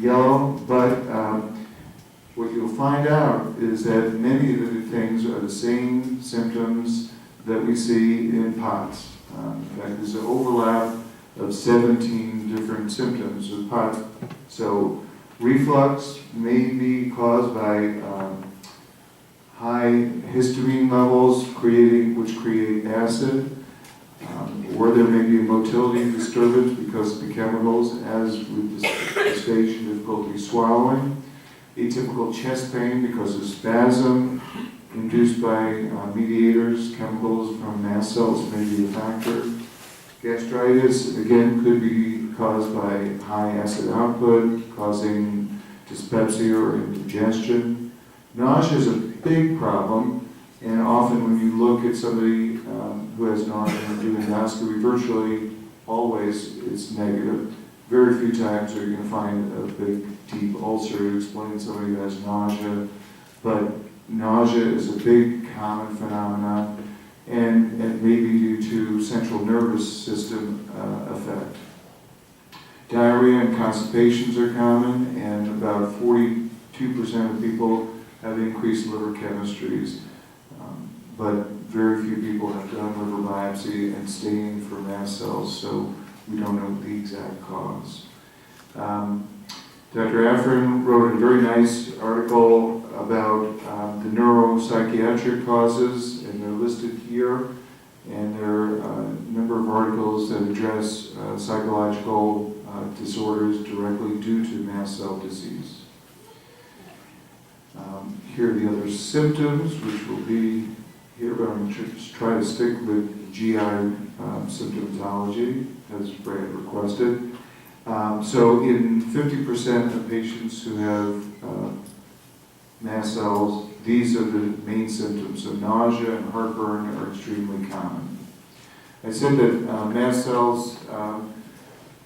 yellow, but what you'll find out is that many of the things are the same symptoms that we see in POTS. In fact, there's an overlap of 17 different symptoms with POTS. So reflux may be caused by high histamine levels, which create acid, or there may be a motility disturbance because of the chemicals, as with dysphagia, difficulty swallowing. Atypical chest pain because of spasm induced by mediators, chemicals from mast cells may be a factor. Gastritis, again, could be caused by high acid output, causing dyspepsia or indigestion. Nausea is a big problem, and often when you look at somebody who has nausea and do endoscopy, virtually always it's negative. Very few times are you going to find a big, deep ulcer to explain somebody who has nausea, but nausea is a big, common phenomenon, and it may be due to central nervous system effect. Diarrhea and constipations are common, and about 42% of people have increased liver chemistries, but very few people have done liver biopsy and staining for mast cells, so we don't know the exact cause. Dr. Afrin wrote a very nice article about the neuropsychiatric causes, and they're listed here. And there are a number of articles that address psychological disorders directly due to mast cell disease. Here are the other symptoms, which will be here, but I'm going to try to stick with GI symptomatology, as Brad requested. So in 50% of patients who have mast cells, these are the main symptoms. So nausea and heartburn are extremely common. I said that mast cells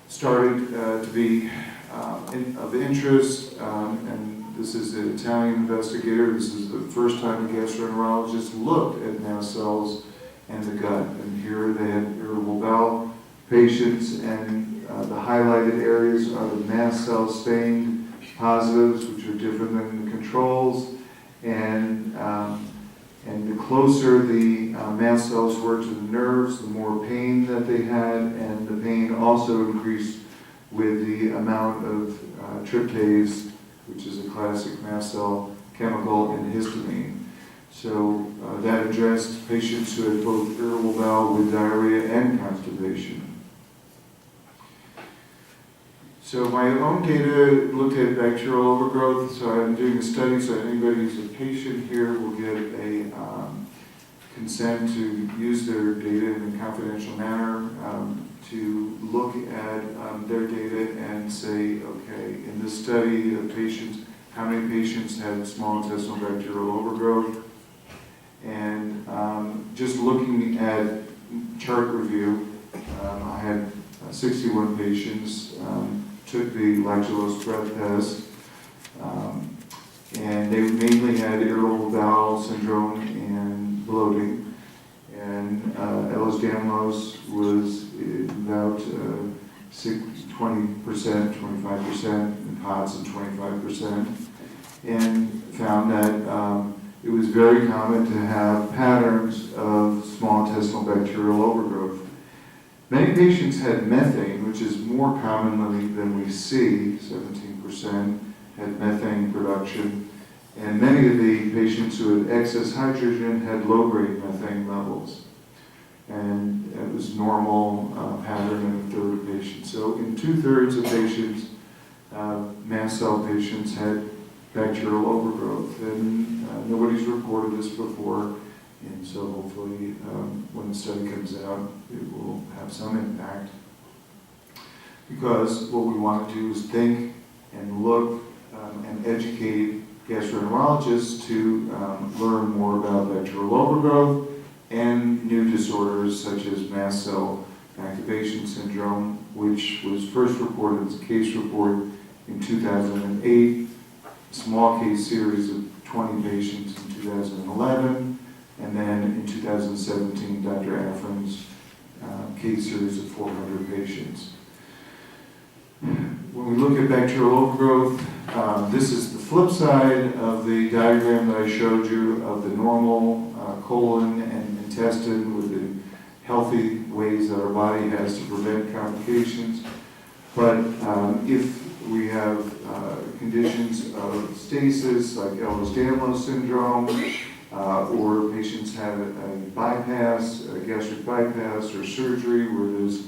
started to be of interest, and this is an Italian investigator. This is the first time a gastroenterologist looked at mast cells and the gut. And here they had irritable bowel patients, and the highlighted areas are the mast cell stained positives, which are different than the controls. And the closer the mast cells were to the nerves, the more pain that they had, and the pain also increased with the amount of tryptase, which is a classic mast cell chemical, and histamine. So that addressed patients who had both irritable bowel with diarrhea and constipation. So my own data looked at bacterial overgrowth, so I'm doing a study, so anybody who's a patient here will get a consent to use their data in a confidential manner, to look at their data and say, okay, in this study of patients, how many patients had small intestinal bacterial overgrowth? And just looking at chart review, I had 61 patients, took the lactulose breath test, and they mainly had irritable bowel syndrome and bloating. And Ehlers-Danlos was about 20%, 25%, and POTS and 25%, and found that it was very common to have patterns of small intestinal bacterial overgrowth. Many patients had methane, which is more commonly than we see. 17% had methane production, and many of the patients who had excess hydrogen had low-grade methane levels. And it was normal pattern in a third of patients. So in 2/3 of patients, mast cell patients had bacterial overgrowth, and nobody's reported this before. And so hopefully when the study comes out, it will have some impact. Because what we want to do is think and look and educate gastroenterologists to learn more about bacterial overgrowth and new disorders such as mast cell activation syndrome, which was first reported as a case report in 2008, a small case series of 20 patients in 2011, and then in 2017, Dr. Afrin's case series of 400 patients. When we look at bacterial overgrowth, this is the flip side of the diagram that I showed you of the normal colon and intestine with the healthy ways that our body has to prevent complications. But if we have conditions of stasis like Ehlers-Danlos syndrome, or patients have a bypass, a gastric bypass or surgery where there's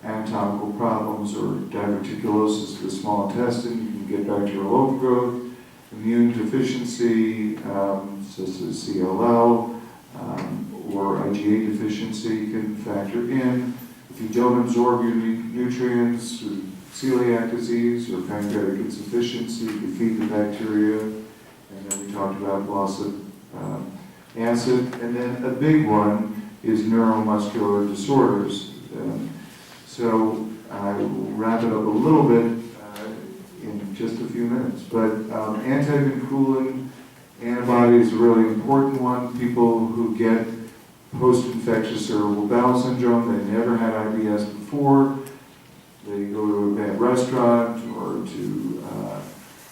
anatomical problems or diverticulosis of the small intestine, you can get bacterial overgrowth. Immune deficiency, such as CLL, or IgA deficiency can factor in. If you don't absorb your nutrients, celiac disease or pancreatic insufficiency, you feed the bacteria. And then we talked about loss of acid. And then a big one is neuromuscular disorders. So I will wrap it up a little bit in just a few minutes. But antivinculin antibody is a really important one. People who get post-infectious cerebral bowel syndrome, they never had IBS before, they go to a bad restaurant or to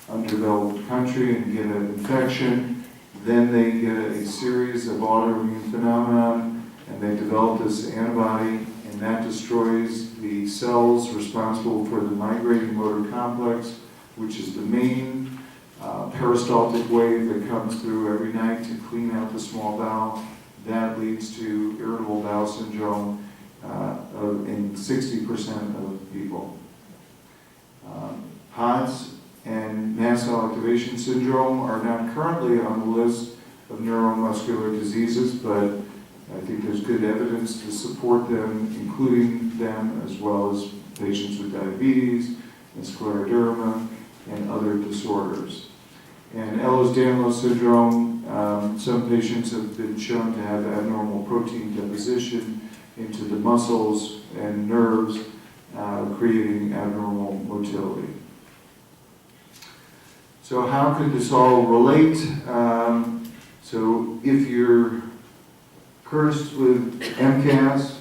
undeveloped country and get an infection, then they get a series of autoimmune phenomenon and they develop this antibody, and that destroys the cells responsible for the migrating motor complex, which is the main peristaltic wave that comes through every night to clean out the small bowel. That leads to irritable bowel syndrome in 60% of people. POTS and mast cell activation syndrome are not currently on the list of neuromuscular diseases, but I think there's good evidence to support them, including them as well as patients with diabetes and scleroderma and other disorders. And Ehlers-Danlos syndrome, some patients have been shown to have abnormal protein deposition into the muscles and nerves, creating abnormal motility. So how could this all relate? So if you're cursed with MCAS,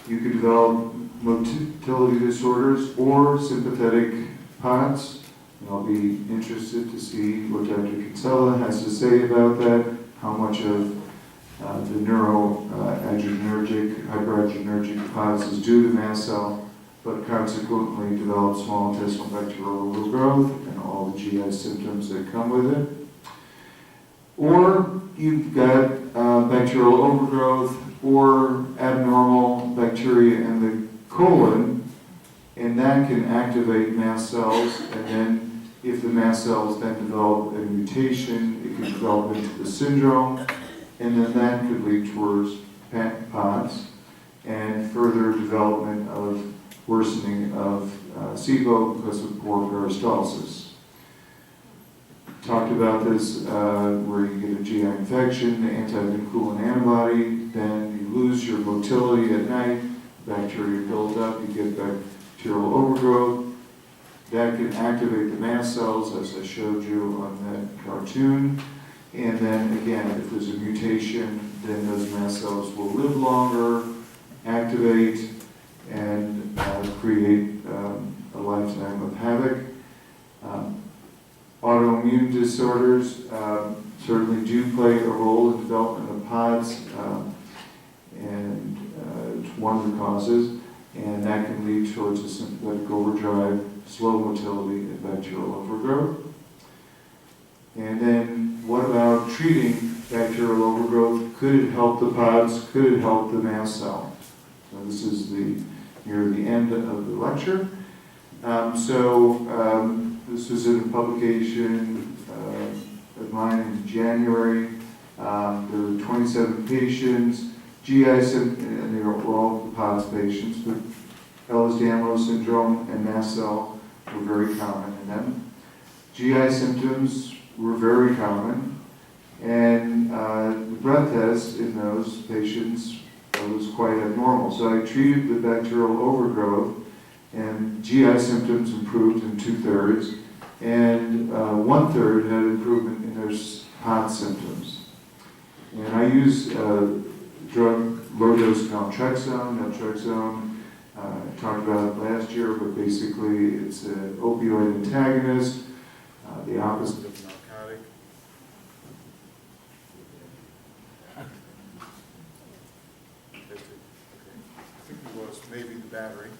you could develop motility disorders or sympathetic POTS. And I'll be interested to see what Dr. Kinsella has to say about that, how much of the neuroadrenergic, hyperadrenergic POTS is due to mast cell, but consequently develop small intestinal bacterial overgrowth and all the GI symptoms that come with it. Or you've got bacterial overgrowth or abnormal bacteria in the colon, and that can activate mast cells, and then if the mast cells then develop a mutation, it can develop into the syndrome, and then that could lead towards POTS and further development of worsening of SIBO because of poor peristalsis. Talked about this where you get a GI infection, the antivinculin antibody, then you lose your motility at night, bacteria build up, you get bacterial overgrowth. That can activate the mast cells, as I showed you on that cartoon. And then again, if there's a mutation, then those mast cells will live longer, activate, and create a lifetime of havoc. Autoimmune disorders certainly do play a role in development of POTS, and it's one of the causes, and that can lead towards a sympathetic overdrive, slow motility, and bacterial overgrowth. And then what about treating bacterial overgrowth? Could it help the POTS? Could it help the mast cell? So this is near the end of the lecture. This was in a publication of mine in January. There were 27 patients, GI symptoms, and they were all POTS patients, but Ehlers-Danlos syndrome and mast cell were very common in them. GI symptoms were very common, and the breath test in those patients was quite abnormal. So I treated the bacterial overgrowth, and GI symptoms improved in 2/3, and 1/3 had improvement in their POTS symptoms. And I use drug low-dose naltrexone Talked about it last year, but basically it's an opioid antagonist, the opposite of narcotic. I think it was maybe the battery.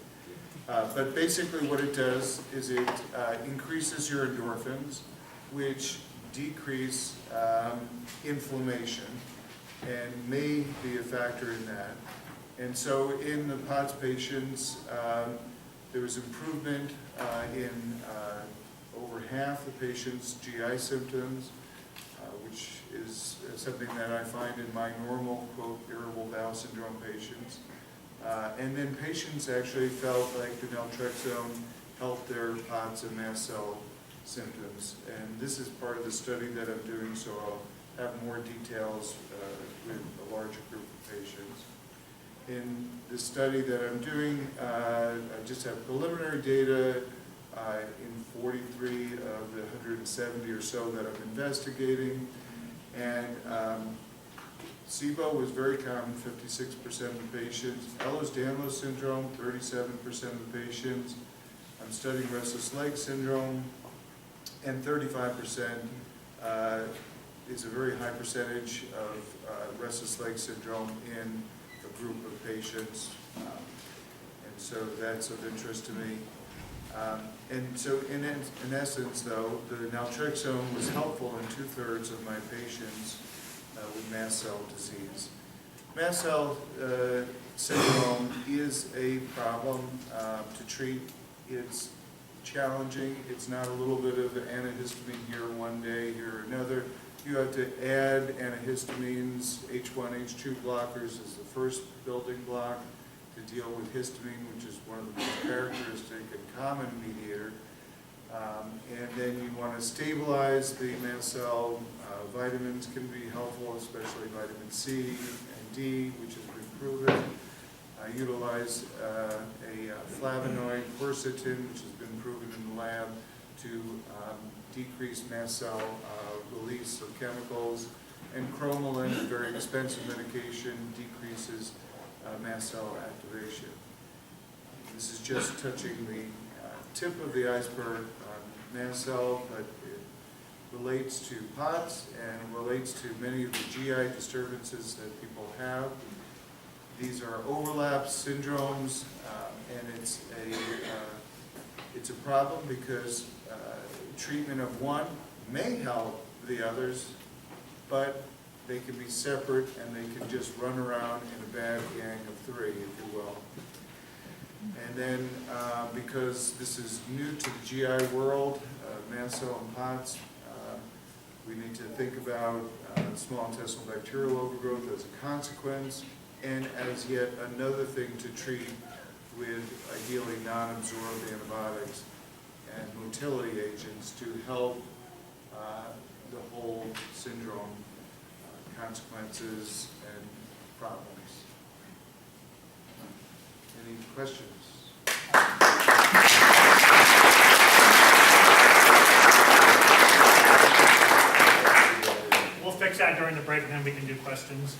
But basically what it does is it increases your endorphins, which decrease inflammation and may be a factor in that. And so in the POTS patients, there was improvement in over half the patients' GI symptoms, which is something that I find in my normal, quote, irritable bowel syndrome patients. And then patients actually felt like the naltrexone helped their POTS and mast cell symptoms. And this is part of the study that I'm doing, so I'll have more details with a larger group of patients. In the study that I'm doing, I just have preliminary data in 43 of the 170 or so that I'm investigating. And SIBO was very common, 56% of the patients. Ehlers-Danlos syndrome, 37% of the patients. I'm studying restless leg syndrome, and 35% is a very high percentage of restless leg syndrome in a group of patients. And so that's of interest to me. And so in essence, though, the naltrexone was helpful in 2/3 of my patients with mast cell disease. Mast cell syndrome is a problem to treat. It's challenging. It's not a little bit of antihistamine here one day, here another. You have to add antihistamines. H1, H2 blockers is the first building block to deal with histamine, which is one of the most characteristic and common mediator. And then you want to stabilize the mast cell. Vitamins can be helpful, especially vitamin C and D, which has been proven. Utilize a flavonoid, quercetin, which has been proven in the lab to decrease mast cell release of chemicals. And cromolyn, a very expensive medication, decreases mast cell activation. This is just touching the tip of the iceberg on mast cell, but it relates to POTS and relates to many of the GI disturbances that people have. These are overlap syndromes, and it's a problem because treatment of one may help the others, but they can be separate and they can just run around in a bad gang of three, if you will. And then because this is new to the GI world, mast cell and POTS, we need to think about small intestinal bacterial overgrowth as a consequence, and as yet another thing to treat with ideally non-absorbed antibiotics and motility agents to help the whole syndrome consequences and problems. Any questions? We'll fix that during the break, and then we can do questions.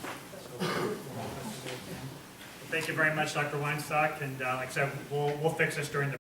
Thank you very much, Dr. Weinstock, and like I said, we'll fix this during the